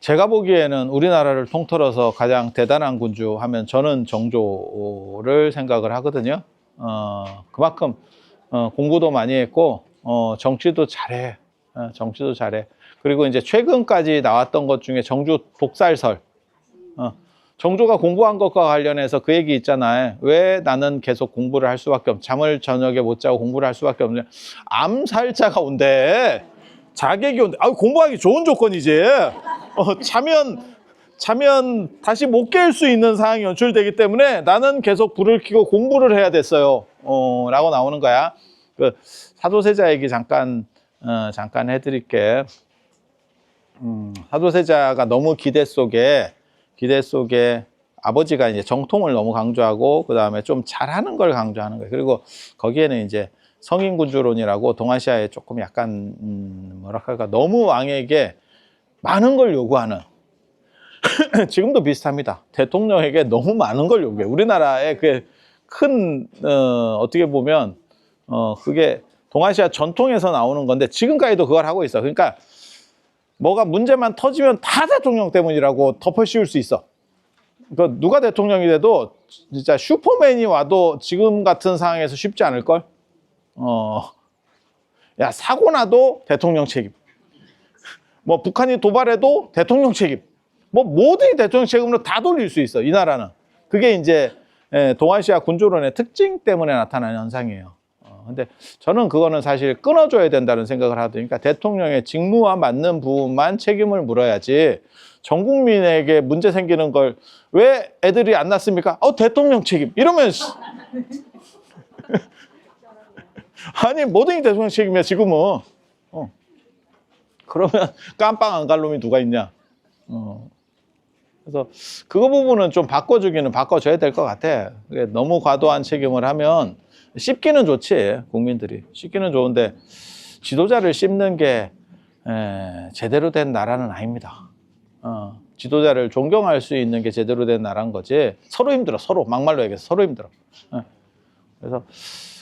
제가 보기에는 우리나라를 통틀어서 가장 대단한 군주 하면 저는 정조를 생각을 하거든요. 그만큼 공부도 많이 했고 정치도 잘해. 정치도 잘해. 그리고 이제 최근까지 나왔던 것 중에 정조 독살설. 정조가 공부한 것과 관련해서 그 얘기 있잖아요. 왜 나는 계속 공부를 할 수밖에 없냐. 잠을 저녁에 못 자고 공부를 할 수밖에 없냐. 암살자가 온대. 자객이 온대. 공부하기 좋은 조건이지. 자면 다시 못 깰 수 있는 상황이 연출되기 때문에 나는 계속 불을 켜고 공부를 해야 됐어요. 라고 나오는 거야. 그 사도세자 얘기 잠깐 해드릴게. 사도세자가 너무 기대 속에 아버지가 이제 정통을 너무 강조하고 그 다음에 좀 잘하는 걸 강조하는 거예요. 그리고 거기에는 이제 성인군주론이라고 동아시아에 조금 약간 뭐랄까 너무 왕에게 많은 걸 요구하는 지금도 비슷합니다. 대통령에게 너무 많은 걸 요구해. 우리나라의 그 큰 어떻게 보면 그게 동아시아 전통에서 나오는 건데 지금까지도 그걸 하고 있어. 그러니까 뭐가 문제만 터지면 다 대통령 때문이라고 덮어씌울 수 있어. 그러니까 누가 대통령이 돼도 진짜 슈퍼맨이 와도 지금 같은 상황에서 쉽지 않을걸? 야, 사고 나도 대통령 책임. 뭐 북한이 도발해도 대통령 책임. 뭐 모든 대통령 책임으로 다 돌릴 수 있어, 이 나라는. 그게 이제 동아시아 군주론의 특징 때문에 나타나는 현상이에요. 근데 저는 그거는 사실 끊어줘야 된다는 생각을 하거든요. 그러니까 대통령의 직무와 맞는 부분만 책임을 물어야지 전 국민에게 문제 생기는 걸 왜 애들이 안 낳습니까? 대통령 책임. 이러면 아니 뭐든지 대통령 책임이야 지금은. 그러면 깜빵 안 갈 놈이 누가 있냐. 그래서 그거 부분은 좀 바꿔줘야 될 것 같아. 너무 과도한 책임을 하면 씹기는 좋지, 국민들이. 씹기는 좋은데 지도자를 씹는 게 제대로 된 나라는 아닙니다. 지도자를 존경할 수 있는 게 제대로 된 나라인 거지. 서로 힘들어, 서로. 막말로 얘기해서 서로 힘들어. 그래서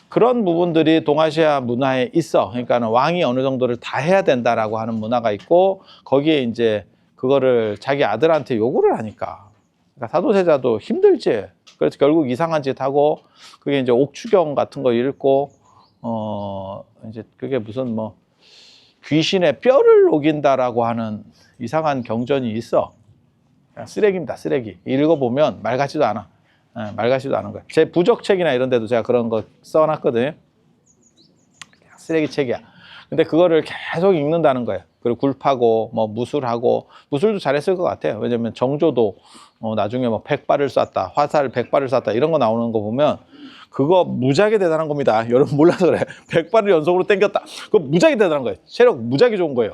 그런 부분들이 동아시아 문화에 있어. 그러니까 왕이 어느 정도를 다 해야 된다라고 하는 문화가 있고 거기에 이제 그거를 자기 아들한테 요구를 하니까. 그러니까 사도세자도 힘들지. 그래서 결국 이상한 짓 하고 그게 이제 옥추경 같은 거 읽고 이제 그게 무슨 뭐 귀신의 뼈를 녹인다라고 하는 이상한 경전이 있어. 그냥 쓰레기입니다, 쓰레기. 읽어보면 말 같지도 않아. 말 같지도 않은 거야. 제 부적책이나 이런 데도 제가 그런 거 써놨거든요. 그냥 쓰레기 책이야. 근데 그거를 계속 읽는다는 거예요. 그리고 굴파고 뭐 무술하고 무술도 잘했을 것 같아요. 왜냐면 정조도 나중에 뭐 100발을 쐈다, 화살 100발을 쐈다 이런 거 나오는 거 보면 그거 무지하게 대단한 겁니다. 여러분 몰라서 그래. 100발을 연속으로 땡겼다. 그거 무지하게 대단한 거예요. 체력 무지하게 좋은 거예요.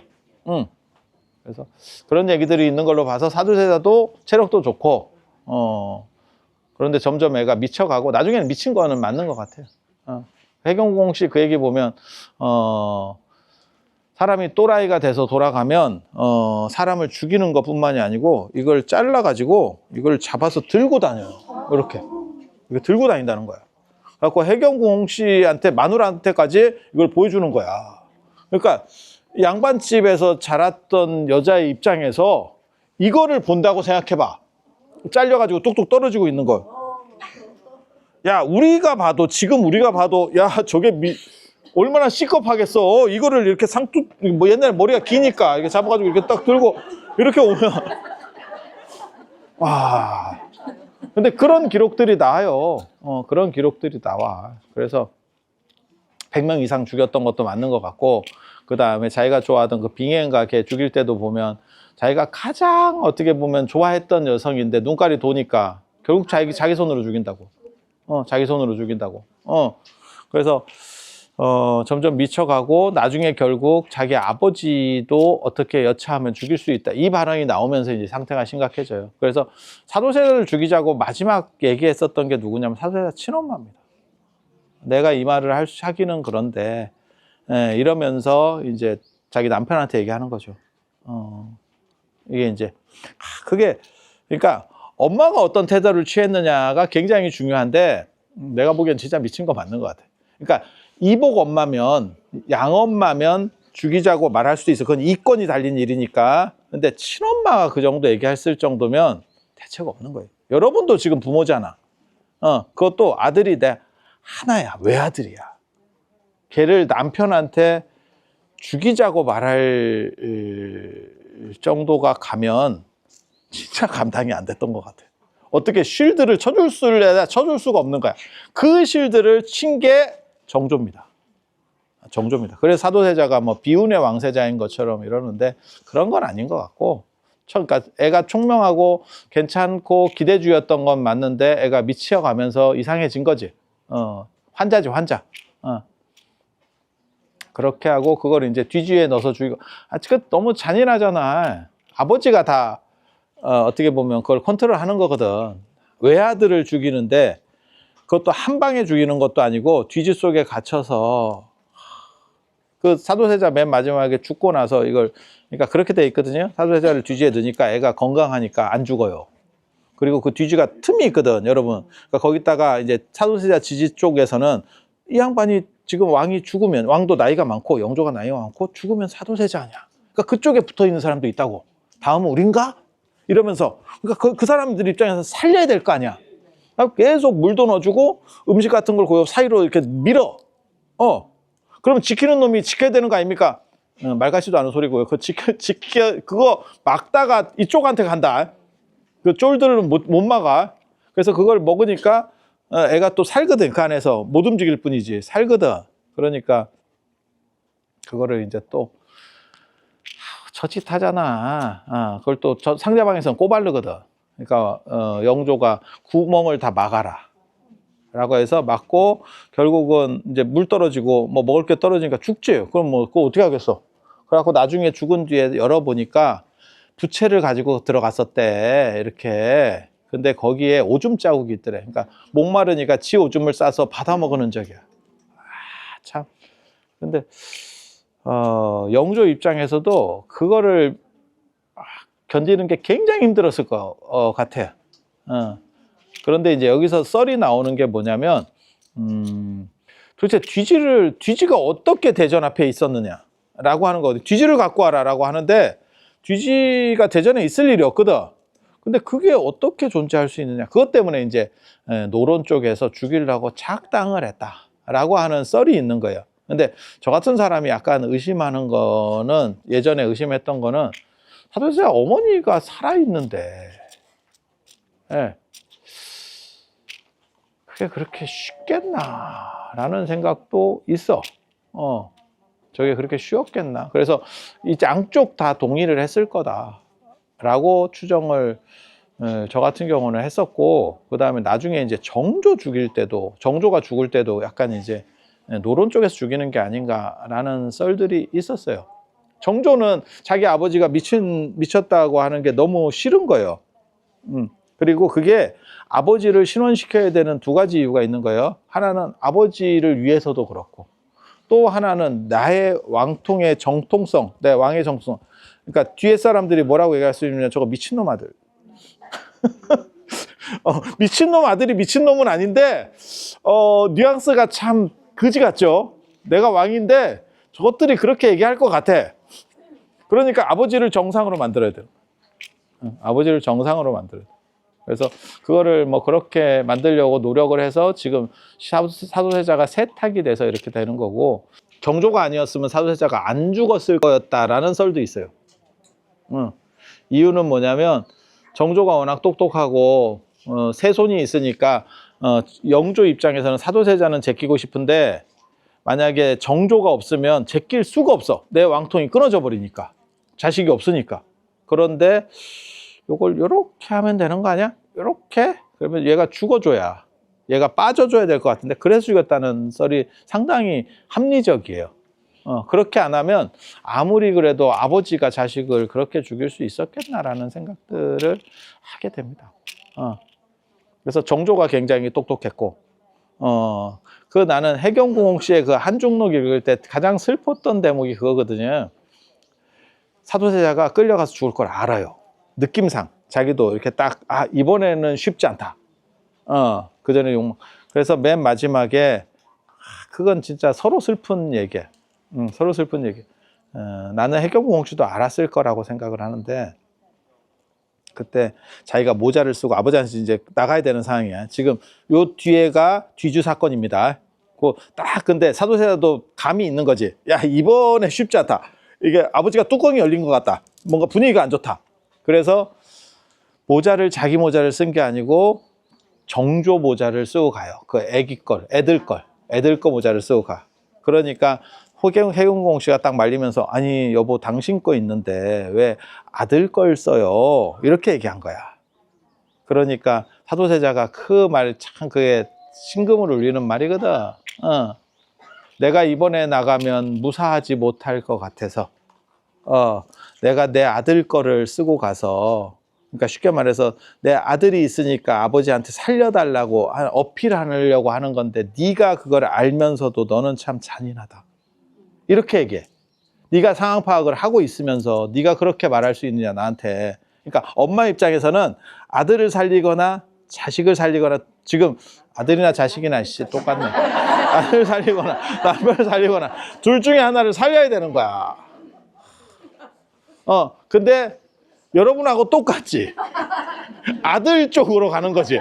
그래서 그런 얘기들이 있는 걸로 봐서 사도세자도 체력도 좋고 그런데 점점 애가 미쳐가고 나중에는 미친 거는 맞는 것 같아요. 해경공 씨 그 얘기 보면 사람이 또라이가 돼서 돌아가면 사람을 죽이는 것뿐만이 아니고 이걸 잘라가지고 이걸 잡아서 들고 다녀요. 이렇게 들고 다닌다는 거야. 그래갖고 해경공 씨한테 마누라한테까지 이걸 보여주는 거야. 그러니까 양반집에서 자랐던 여자의 입장에서 이거를 본다고 생각해봐. 잘려가지고 뚝뚝 떨어지고 있는 거. 야, 지금 우리가 봐도, 야, 저게 얼마나 시겁하겠어. 이거를 이렇게 뭐 옛날에 머리가 기니까 이렇게 잡아가지고 이렇게 딱 들고 이렇게 오면. 와. 근데 그런 기록들이 나와요. 그런 기록들이 나와. 그래서 100명 이상 죽였던 것도 맞는 것 같고, 그 다음에 자기가 좋아하던 그 빙의인가 걔 죽일 때도 보면 자기가 가장 어떻게 보면 좋아했던 여성인데 눈깔이 도니까 결국 자기 손으로 죽인다고. 자기 손으로 죽인다고. 그래서 점점 미쳐가고 나중에 결국 자기 아버지도 어떻게 여차하면 죽일 수 있다. 이 발언이 나오면서 이제 상태가 심각해져요. 그래서 사도세자를 죽이자고 마지막 얘기했었던 게 누구냐면 사도세자 친엄마입니다. 내가 이 말을 하기는 그런데 이러면서 이제 자기 남편한테 얘기하는 거죠. 이게 이제 그게 그러니까 엄마가 어떤 태도를 취했느냐가 굉장히 중요한데 내가 보기엔 진짜 미친 거 맞는 것 같아. 그러니까 이복 엄마면 양엄마면 죽이자고 말할 수도 있어. 그건 이권이 달린 일이니까 근데 친엄마가 그 정도 얘기했을 정도면 대책 없는 거예요. 여러분도 지금 부모잖아. 그것도 아들이 내 하나야. 외아들이야. 걔를 남편한테 죽이자고 말할 정도가 가면 진짜 감당이 안 됐던 것 같아. 어떻게 쉴드를 쳐줄 수가 없는 거야. 그 쉴드를 친 게 정조입니다. 정조입니다. 그래서 사도세자가 뭐 비운의 왕세자인 것처럼 이러는데 그런 건 아닌 것 같고, 그러니까 애가 총명하고 괜찮고 기대주였던 건 맞는데 애가 미치어가면서 이상해진 거지. 환자지, 환자. 그렇게 하고 그걸 이제 뒤주에 넣어서 죽이고. 그 너무 잔인하잖아. 아버지가 다 어떻게 보면 그걸 컨트롤하는 거거든. 외아들을 죽이는데 그것도 한 방에 죽이는 것도 아니고 뒤지 속에 갇혀서, 그 사도세자 맨 마지막에 죽고 나서 이걸, 그러니까 그렇게 돼 있거든요. 사도세자를 뒤지에 넣으니까 애가 건강하니까 안 죽어요. 그리고 그 뒤지가 틈이 있거든, 여러분. 그러니까 거기다가 이제 사도세자 지지 쪽에서는 이 양반이 지금 왕이 죽으면, 왕도 나이가 많고 영조가 나이가 많고 죽으면 사도세자 아니야. 그러니까 그쪽에 붙어 있는 사람도 있다고. 다음은 우린가? 이러면서, 그러니까 그 사람들 입장에서 살려야 될 거 아니야. 계속 물도 넣어주고 음식 같은 걸 그 사이로 이렇게 밀어. 그럼 지키는 놈이 지켜야 되는 거 아닙니까? 말 같지도 않은 소리고요. 그거 막다가 이쪽한테 간다. 그 쫄들은 못 막아. 그래서 그걸 먹으니까 애가 또 살거든. 그 안에서 못 움직일 뿐이지 살거든. 그러니까 그거를 이제 또 처짓하잖아. 그걸 또 상대방에서는 꼬발르거든. 그러니까 영조가 구멍을 다 막아라 라고 해서 막고, 결국은 이제 물 떨어지고 뭐 먹을 게 떨어지니까 죽지. 그럼 뭐 그거 어떻게 하겠어. 그래갖고 나중에 죽은 뒤에 열어보니까 부채를 가지고 들어갔었대, 이렇게. 근데 거기에 오줌 자국이 있더래. 그러니까 목마르니까 지 오줌을 싸서 받아 먹은 적이야. 참. 근데 영조 입장에서도 그거를 견디는 게 굉장히 힘들었을 것 같아. 그런데 이제 여기서 썰이 나오는 게 뭐냐면, 도대체 뒤지가 어떻게 대전 앞에 있었느냐라고 하는 거거든. 뒤지를 갖고 와라라고 하는데, 뒤지가 대전에 있을 일이 없거든. 근데 그게 어떻게 존재할 수 있느냐. 그것 때문에 이제 노론 쪽에서 죽이려고 작당을 했다라고 하는 썰이 있는 거예요. 근데 저 같은 사람이 약간 의심하는 거는, 예전에 의심했던 거는, 사도세자 어머니가 살아있는데, 예, 그게 그렇게 쉽겠나라는 생각도 있어. 저게 그렇게 쉬웠겠나. 그래서 이 양쪽 다 동의를 했을 거다라고 추정을 저 같은 경우는 했었고, 그 다음에 나중에 이제 정조가 죽을 때도 약간 이제 노론 쪽에서 죽이는 게 아닌가라는 썰들이 있었어요. 정조는 자기 아버지가 미쳤다고 하는 게 너무 싫은 거예요. 그리고 그게 아버지를 신원시켜야 되는 두 가지 이유가 있는 거예요. 하나는 아버지를 위해서도 그렇고, 또 하나는 나의 왕통의 정통성, 내 왕의 정통성. 그러니까 뒤에 사람들이 뭐라고 얘기할 수 있냐면, 저거 미친놈 아들. 미친놈 아들이 미친놈은 아닌데 뉘앙스가 참 그지 같죠. 내가 왕인데 저것들이 그렇게 얘기할 것 같아. 그러니까 아버지를 정상으로 만들어야 돼요. 아버지를 정상으로 만들어야 돼요. 그래서 그거를 뭐 그렇게 만들려고 노력을 해서 지금 사도세자가 세탁이 돼서 이렇게 되는 거고, 정조가 아니었으면 사도세자가 안 죽었을 거였다라는 썰도 있어요. 이유는 뭐냐면, 정조가 워낙 똑똑하고 세손이 있으니까 영조 입장에서는 사도세자는 제끼고 싶은데, 만약에 정조가 없으면 제낄 수가 없어. 내 왕통이 끊어져 버리니까. 자식이 없으니까. 그런데 요걸 요렇게 하면 되는 거 아니야? 요렇게? 그러면 얘가 죽어줘야, 얘가 빠져줘야 될 것 같은데, 그래서 죽였다는 썰이 상당히 합리적이에요. 그렇게 안 하면 아무리 그래도 아버지가 자식을 그렇게 죽일 수 있었겠나라는 생각들을 하게 됩니다. 그래서 정조가 굉장히 똑똑했고, 나는 해경궁 씨의 그 한중록 읽을 때 가장 슬펐던 대목이 그거거든요. 사도세자가 끌려가서 죽을 걸 알아요. 느낌상 자기도 이렇게 딱, 이번에는 쉽지 않다. 그 전에 그래서 맨 마지막에, 그건 진짜 서로 슬픈 얘기야. 서로 슬픈 얘기. 나는 해경궁 공주도 알았을 거라고 생각을 하는데 그때 자기가 모자를 쓰고 아버지한테 이제 나가야 되는 상황이야. 지금 요 뒤에가 뒤주 사건입니다. 딱 근데 사도세자도 감이 있는 거지. 야, 이번에 쉽지 않다. 이게 아버지가 뚜껑이 열린 것 같다. 뭔가 분위기가 안 좋다. 그래서 모자를 자기 모자를 쓴 게 아니고 정조 모자를 쓰고 가요. 그 애들 거 모자를 쓰고 가. 그러니까 해경궁 씨가 딱 말리면서 아니 여보 당신 거 있는데 왜 아들 걸 써요? 이렇게 얘기한 거야. 그러니까 사도세자가 그 말 참 그게 심금을 울리는 말이거든. 내가 이번에 나가면 무사하지 못할 것 같아서 내가 내 아들 거를 쓰고 가서 그러니까 쉽게 말해서 내 아들이 있으니까 아버지한테 살려달라고 어필하려고 하는 건데 네가 그걸 알면서도 너는 참 잔인하다. 이렇게 얘기해. 네가 상황 파악을 하고 있으면서 네가 그렇게 말할 수 있느냐 나한테. 그러니까 엄마 입장에서는 아들을 살리거나 자식을 살리거나 지금 아들이나 자식이나 똑같네. 아들을 살리거나 남편을 살리거나 둘 중에 하나를 살려야 되는 거야. 근데 여러분하고 똑같지. 아들 쪽으로 가는 거지.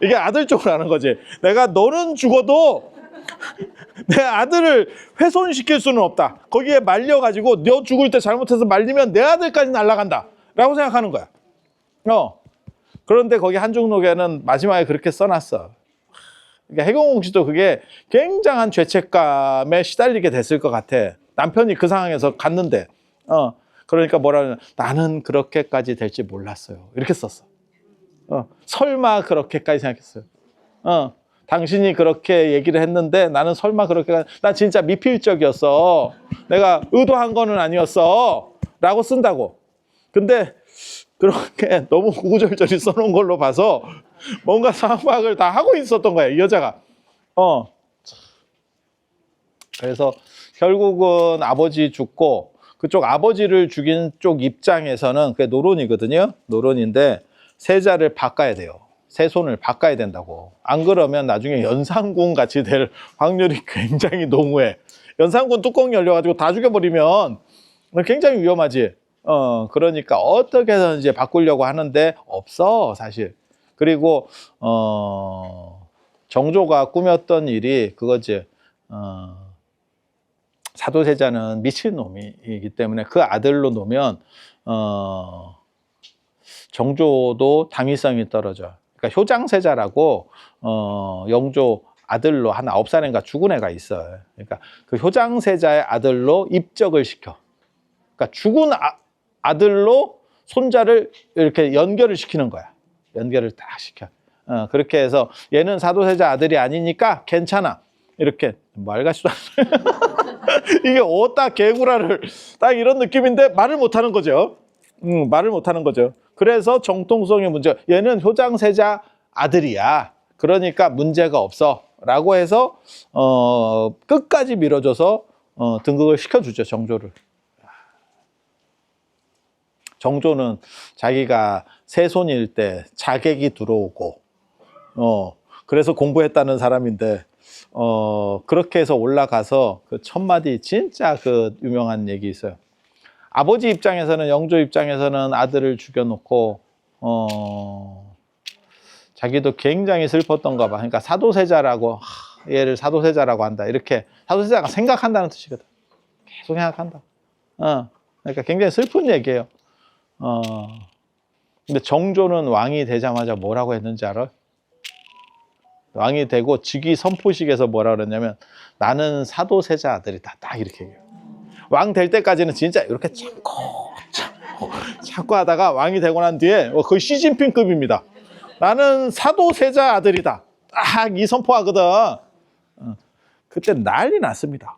이게 아들 쪽으로 가는 거지. 내가 너는 죽어도 내 아들을 훼손시킬 수는 없다. 거기에 말려가지고 너 죽을 때 잘못해서 말리면 내 아들까지 날아간다 라고 생각하는 거야. 그런데 거기 한중록에는 마지막에 그렇게 써놨어. 그러니까 해경궁 씨도 그게 굉장한 죄책감에 시달리게 됐을 것 같아. 남편이 그 상황에서 갔는데 그러니까 뭐라면 나는 그렇게까지 될지 몰랐어요. 이렇게 썼어. 설마 그렇게까지 생각했어요. 당신이 그렇게 얘기를 했는데 나는 설마 그렇게 난 진짜 미필적이었어. 내가 의도한 거는 아니었어. 라고 쓴다고. 근데 그렇게 너무 구구절절히 써놓은 걸로 봐서 뭔가 상황 파악을 다 하고 있었던 거야, 이 여자가. 그래서 결국은 아버지 죽고 그쪽 아버지를 죽인 쪽 입장에서는 그게 노론이거든요. 노론인데 세자를 바꿔야 돼요. 세손을 바꿔야 된다고. 안 그러면 나중에 연산군 같이 될 확률이 굉장히 농후해. 연산군 뚜껑이 열려가지고 다 죽여버리면 굉장히 위험하지. 그러니까 어떻게든 이제 바꾸려고 하는데 없어, 사실. 그리고 정조가 꾸몄던 일이 그거지. 사도세자는 미친놈이기 때문에 그 아들로 놓으면 정조도 당위성이 떨어져. 그러니까 효장세자라고 영조 아들로 한 9살인가 죽은 애가 있어요. 그러니까 그 효장세자의 아들로 입적을 시켜. 그러니까 죽은 아들로 손자를 이렇게 연결을 시키는 거야. 연결을 딱 시켜. 그렇게 해서 얘는 사도세자 아들이 아니니까 괜찮아. 이렇게 말 같지도 않아요. 이게 어따 개구라를 딱 이런 느낌인데 말을 못하는 거죠. 말을 못하는 거죠. 그래서 정통성의 문제. 얘는 효장세자 아들이야. 그러니까 문제가 없어. 라고 해서 끝까지 밀어줘서 등극을 시켜주죠. 정조를. 정조는 자기가 세손일 때 자객이 들어오고 그래서 공부했다는 사람인데 그렇게 해서 올라가서 그 첫마디 진짜 그 유명한 얘기 있어요. 아버지 입장에서는 영조 입장에서는 아들을 죽여놓고 자기도 굉장히 슬펐던가 봐. 그러니까 사도세자라고 얘를 사도세자라고 한다. 이렇게 사도세자가 생각한다는 뜻이거든. 계속 생각한다. 그러니까 굉장히 슬픈 얘기예요. 근데 정조는 왕이 되자마자 뭐라고 했는지 알아? 왕이 되고 즉위 선포식에서 뭐라 그랬냐면 나는 사도세자 아들이다. 딱 이렇게 얘기해요. 왕 될 때까지는 진짜 이렇게 참고 하다가 왕이 되고 난 뒤에 거의 시진핑급입니다. 나는 사도세자 아들이다. 딱 이 선포하거든. 그때 난리 났습니다.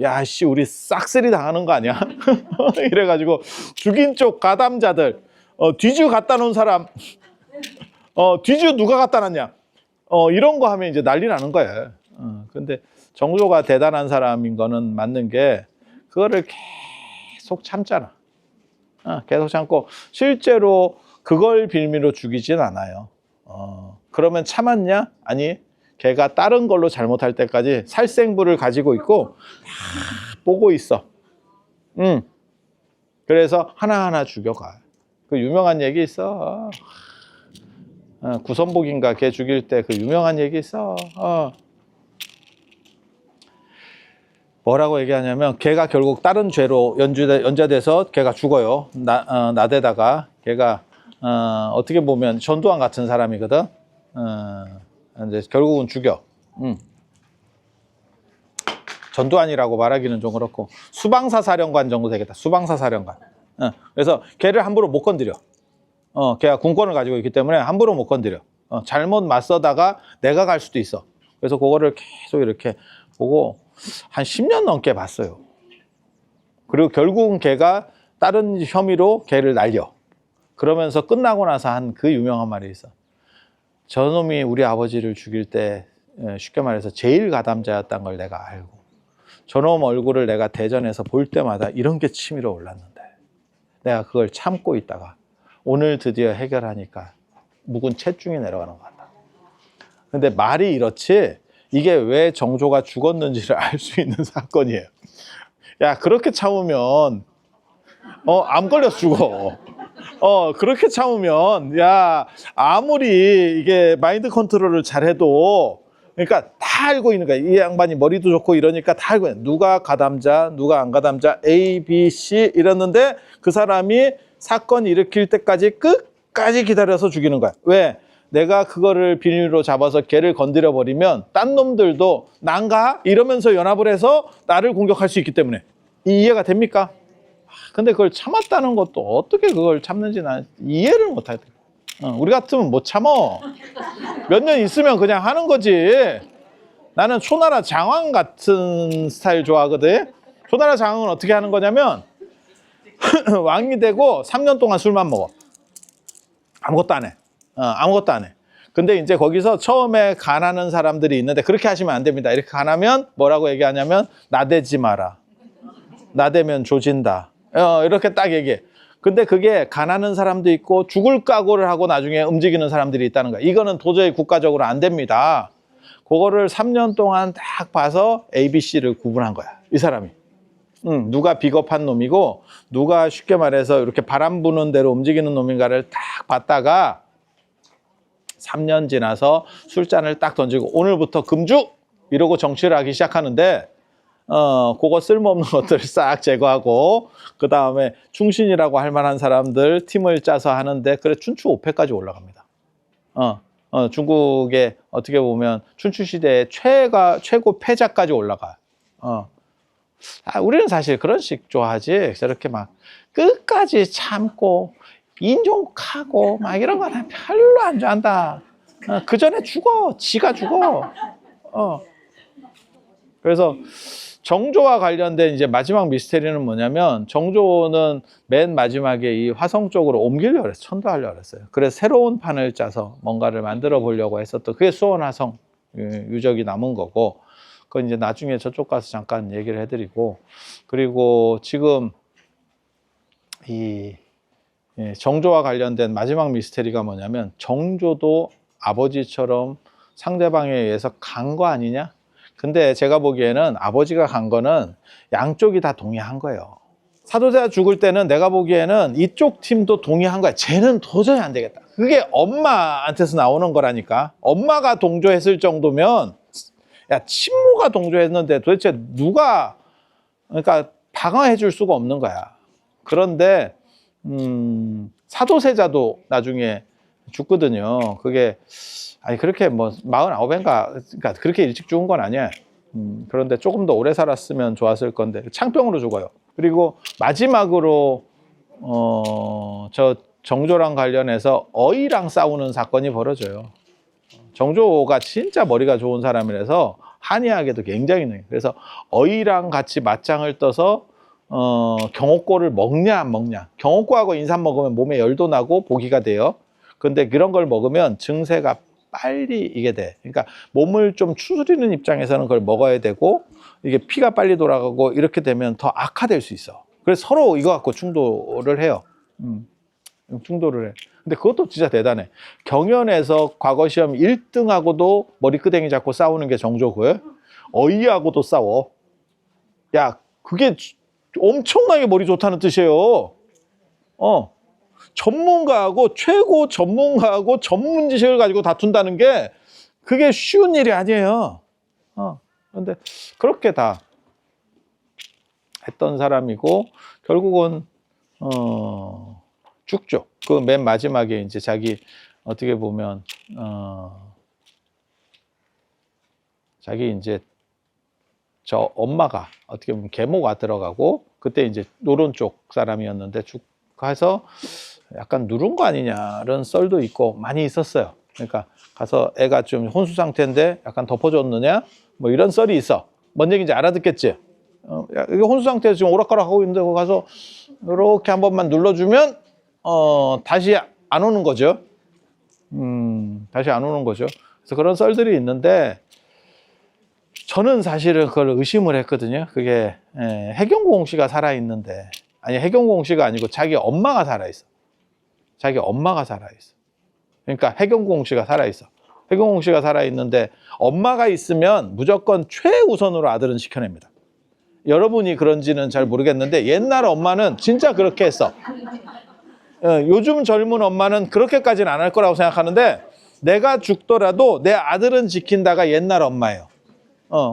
야, 씨, 우리 싹쓸이 당하는 거 아니야? 이래가지고 죽인 쪽 가담자들, 뒤주 갖다 놓은 사람, 뒤주 누가 갖다 놨냐? 이런 거 하면 이제 난리 나는 거예요. 근데 정조가 대단한 사람인 거는 맞는 게 그거를 계속 참잖아. 계속 참고 실제로 그걸 빌미로 죽이진 않아요. 그러면 참았냐? 아니, 걔가 다른 걸로 잘못할 때까지 살생부를 가지고 있고 다 보고 있어. 그래서 하나하나 죽여가. 그 유명한 얘기 있어. 구선복인가 걔 죽일 때 그 유명한 얘기 있어. 뭐라고 얘기하냐면 걔가 결국 다른 죄로 연좌돼서 걔가 죽어요. 나대다가 걔가 어떻게 보면 전두환 같은 사람이거든. 이제 결국은 죽여. 전두환이라고 말하기는 좀 그렇고 수방사 사령관 정도 되겠다. 수방사 사령관. 그래서 걔를 함부로 못 건드려. 걔가 군권을 가지고 있기 때문에 함부로 못 건드려. 잘못 맞서다가 내가 갈 수도 있어. 그래서 그거를 계속 이렇게 보고 한 10년 넘게 봤어요. 그리고 결국은 걔가 다른 혐의로 걔를 날려. 그러면서 끝나고 나서 한 그 유명한 말이 있어. 저놈이 우리 아버지를 죽일 때 쉽게 말해서 제일 가담자였다는 걸 내가 알고 저놈 얼굴을 내가 대전에서 볼 때마다 이런 게 치밀어 올랐는데 내가 그걸 참고 있다가 오늘 드디어 해결하니까 묵은 채중이 내려가는 것 같다. 근데 말이 이렇지 이게 왜 정조가 죽었는지를 알 수 있는 사건이에요. 야, 그렇게 참으면 암 걸려서 죽어. 그렇게 참으면 야, 아무리 이게 마인드 컨트롤을 잘해도 그러니까 다 알고 있는 거야. 이 양반이 머리도 좋고 이러니까 다 알고 있는 거야. 누가 가담자, 누가 안 가담자, A, B, C 이랬는데 그 사람이 사건 일으킬 때까지 끝까지 기다려서 죽이는 거야. 왜? 내가 그거를 비밀로 잡아서 걔를 건드려 버리면 딴 놈들도 난가? 이러면서 연합을 해서 나를 공격할 수 있기 때문에. 이해가 됩니까? 근데 그걸 참았다는 것도 어떻게 그걸 참는지 난 이해를 못 하겠다. 우리 같으면 못 참어. 몇 년 있으면 그냥 하는 거지. 나는 초나라 장왕 같은 스타일 좋아하거든. 초나라 장왕은 어떻게 하는 거냐면 왕이 되고 3년 동안 술만 먹어. 아무것도 안 해. 아무것도 안 해. 근데 이제 거기서 처음에 간하는 사람들이 있는데 그렇게 하시면 안 됩니다. 이렇게 간하면 뭐라고 얘기하냐면 나대지 마라. 나대면 조진다. 이렇게 딱 얘기해. 근데 그게 간하는 사람도 있고 죽을 각오를 하고 나중에 움직이는 사람들이 있다는 거야. 이거는 도저히 국가적으로 안 됩니다. 그거를 3년 동안 딱 봐서 ABC를 구분한 거야. 이 사람이. 누가 비겁한 놈이고 누가 쉽게 말해서 이렇게 바람 부는 대로 움직이는 놈인가를 딱 봤다가 3년 지나서 술잔을 딱 던지고 오늘부터 금주! 이러고 정치를 하기 시작하는데 그거 쓸모없는 것들을 싹 제거하고 그 다음에 충신이라고 할 만한 사람들 팀을 짜서 하는데 그래 춘추 5패까지 올라갑니다. 중국의 어떻게 보면 춘추 시대의 최고 패자까지 올라가. 우리는 사실 그런 식 좋아하지. 저렇게 막 끝까지 참고 인종하고 막 이런 거는 별로 안 좋아한다. 그 전에 죽어. 지가 죽어. 그래서 정조와 관련된 이제 마지막 미스테리는 뭐냐면 정조는 맨 마지막에 이 화성 쪽으로 옮기려고 그랬어요. 천도하려고 그랬어요. 그래서 새로운 판을 짜서 뭔가를 만들어 보려고 했었던 그게 수원화성 유적이 남은 거고 그건 이제 나중에 저쪽 가서 잠깐 얘기를 해드리고 그리고 지금 이 정조와 관련된 마지막 미스테리가 뭐냐면 정조도 아버지처럼 상대방에 의해서 간 거 아니냐? 근데 제가 보기에는 아버지가 간 거는 양쪽이 다 동의한 거예요. 사도세자 죽을 때는 내가 보기에는 이쪽 팀도 동의한 거야. 쟤는 도저히 안 되겠다. 그게 엄마한테서 나오는 거라니까. 엄마가 동조했을 정도면 야 친모가 동조했는데 도대체 누가 그러니까 방어해 줄 수가 없는 거야. 그런데 사도세자도 나중에 죽거든요. 그게 아니 그렇게 뭐 49인가 그러니까 그렇게 일찍 죽은 건 아니야. 그런데 조금 더 오래 살았으면 좋았을 건데 창병으로 죽어요. 그리고 마지막으로 저 정조랑 관련해서 어이랑 싸우는 사건이 벌어져요. 정조가 진짜 머리가 좋은 사람이라서 한의학에도 굉장히 능해요. 그래서 어이랑 같이 맞짱을 떠서 경옥고를 먹냐 안 먹냐. 경옥고하고 인삼 먹으면 몸에 열도 나고 보기가 돼요. 근데 그런 걸 먹으면 증세가 빨리 이게 돼. 그러니까 몸을 좀 추스리는 입장에서는 그걸 먹어야 되고 이게 피가 빨리 돌아가고 이렇게 되면 더 악화될 수 있어. 그래서 서로 이거 갖고 충돌을 해요. 충돌을 해. 근데 그것도 진짜 대단해. 경연에서 과거 시험 1등하고도 머리끄댕이 잡고 싸우는 게 정조고요. 어이하고도 싸워. 야, 그게 엄청나게 머리 좋다는 뜻이에요. 전문가하고 최고 전문가하고 전문 지식을 가지고 다툰다는 게 그게 쉬운 일이 아니에요. 그런데 그렇게 다 했던 사람이고 결국은 쭉쭉 그 맨 마지막에 이제 자기 어떻게 보면 자기 이제 저 엄마가 어떻게 보면 계모가 들어가고 그때 이제 노론 쪽 사람이었는데 쭉 가서 약간 누른 거 아니냐는 썰도 있고 많이 있었어요. 그러니까 가서 애가 좀 혼수 상태인데 약간 덮어줬느냐 뭐 이런 썰이 있어. 뭔 얘기인지 알아듣겠지? 이게 혼수 상태에서 지금 오락가락하고 있는데 거기 가서 이렇게 한 번만 눌러주면 다시 안 오는 거죠. 다시 안 오는 거죠. 그래서 그런 썰들이 있는데 저는 사실은 그걸 의심을 했거든요. 그게 해경공 씨가 살아있는데 아니 해경공 씨가 아니고 자기 엄마가 살아있어. 자기 엄마가 살아있어. 그러니까 해경공 씨가 살아있어. 해경공 씨가 살아있는데 엄마가 있으면 무조건 최우선으로 아들은 시켜냅니다. 여러분이 그런지는 잘 모르겠는데 옛날 엄마는 진짜 그렇게 했어. 요즘 젊은 엄마는 그렇게까지는 안 할 거라고 생각하는데 내가 죽더라도 내 아들은 지킨다가 옛날 엄마예요.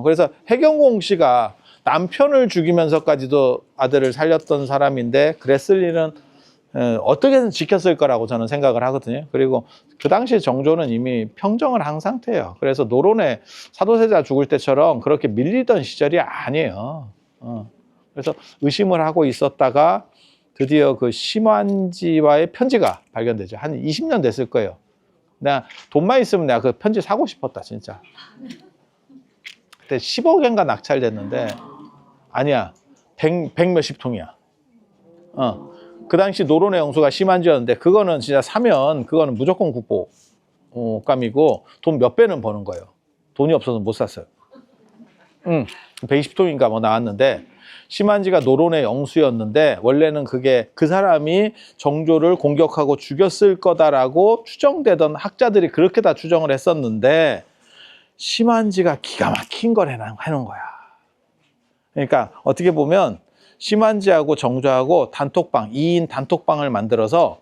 그래서 해경공 씨가 남편을 죽이면서까지도 아들을 살렸던 사람인데 그랬을 일은 어떻게든 지켰을 거라고 저는 생각을 하거든요. 그리고 그 당시 정조는 이미 평정을 한 상태예요. 그래서 노론에 사도세자 죽을 때처럼 그렇게 밀리던 시절이 아니에요. 그래서 의심을 하고 있었다가 드디어 그 심환지와의 편지가 발견되죠. 한 20년 됐을 거예요. 내가 돈만 있으면 내가 그 편지 사고 싶었다 진짜. 그때 10억엔가 낙찰됐는데 아니야 100 몇십 통이야. 그 당시 노론의 영수가 심한지였는데 그거는 진짜 사면 그거는 무조건 국보감이고 돈 몇 배는 버는 거예요. 돈이 없어서 못 샀어요. 120통인가 뭐 나왔는데 심한지가 노론의 영수였는데 원래는 그게 그 사람이 정조를 공격하고 죽였을 거다라고 추정되던 학자들이 그렇게 다 추정을 했었는데 심한지가 기가 막힌 걸 해놓은 거야. 그러니까 어떻게 보면 심한지하고 정조하고 단톡방, 2인 단톡방을 만들어서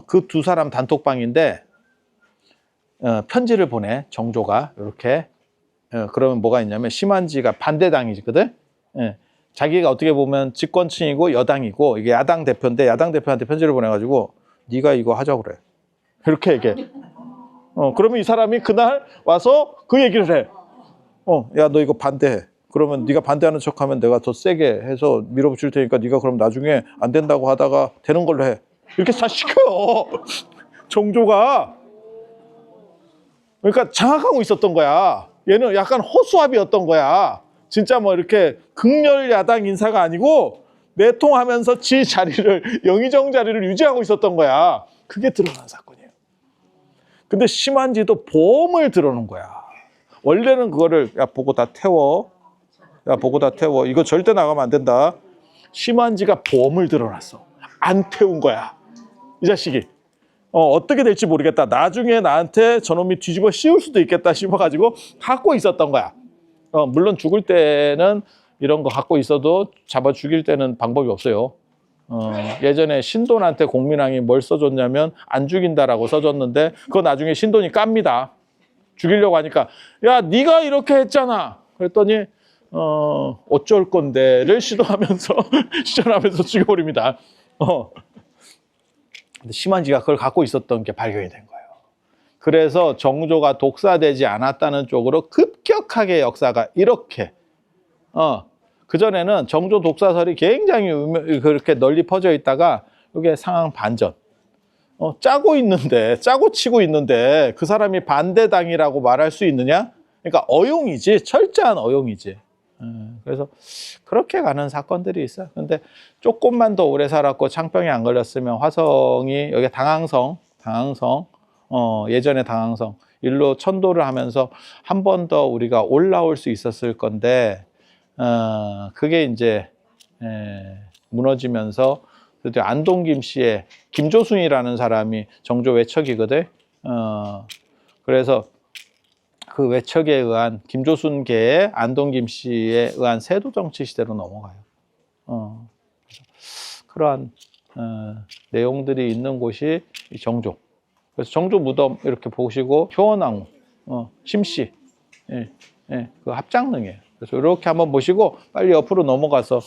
그 두 사람 단톡방인데 편지를 보내 정조가 이렇게 그러면 뭐가 있냐면 심한지가 반대당이거든. 자기가 어떻게 보면 집권층이고 여당이고 이게 야당 대표인데 야당 대표한테 편지를 보내가지고 네가 이거 하자고 그래. 이렇게 얘기해. 그러면 이 사람이 그날 와서 그 얘기를 해. 야, 너 이거 반대해. 그러면 네가 반대하는 척하면 내가 더 세게 해서 밀어붙일 테니까 네가 그럼 나중에 안 된다고 하다가 되는 걸로 해. 이렇게 다 시켜요. 정조가. 그러니까 장악하고 있었던 거야. 얘는 약간 허수아비였던 거야. 진짜 뭐 이렇게 극렬 야당 인사가 아니고 내통하면서 지 자리를 영의정 자리를 유지하고 있었던 거야. 그게 드러난 사건이에요. 근데 심한지도 보험을 들어놓은 거야. 원래는 그거를 야 보고 다 태워. 야 보고 다 태워. 이거 절대 나가면 안 된다. 심한지가 보험을 들어놨어. 안 태운 거야. 이 자식이. 어떻게 될지 모르겠다. 나중에 나한테 저놈이 뒤집어 씌울 수도 있겠다 싶어가지고 갖고 있었던 거야. 물론 죽을 때는 이런 거 갖고 있어도 잡아 죽일 때는 방법이 없어요. 예전에 신돈한테 공민왕이 뭘 써줬냐면 안 죽인다라고 써줬는데 그거 나중에 신돈이 깝니다. 죽이려고 하니까 야 네가 이렇게 했잖아. 그랬더니 어쩔 건데를 시도하면서 죽여버립니다. 근데 심한지가 그걸 갖고 있었던 게 발견이 된 거예요. 그래서 정조가 독사되지 않았다는 쪽으로 급격하게 역사가 이렇게 그전에는 정조 독사설이 굉장히 그렇게 널리 퍼져 있다가 이게 상황 반전. 짜고 있는데 짜고 치고 있는데 그 사람이 반대당이라고 말할 수 있느냐? 그러니까 어용이지 철저한 어용이지. 그래서 그렇게 가는 사건들이 있어요. 근데 조금만 더 오래 살았고 창병이 안 걸렸으면 화성이 여기 당항성 예전에 당항성 일로 천도를 하면서 한 번 더 우리가 올라올 수 있었을 건데 그게 이제 무너지면서 드디어 안동 김씨의 김조순이라는 사람이 정조 외척이거든. 그래서 그 외척에 의한 김조순계의 안동 김씨에 의한 세도 정치 시대로 넘어가요. 그러한 내용들이 있는 곳이 이 정조. 그래서 정조 무덤 이렇게 보시고 효원왕후, 심씨, 예, 예, 그 합장릉이에요. 그래서 이렇게 한번 보시고 빨리 옆으로 넘어가서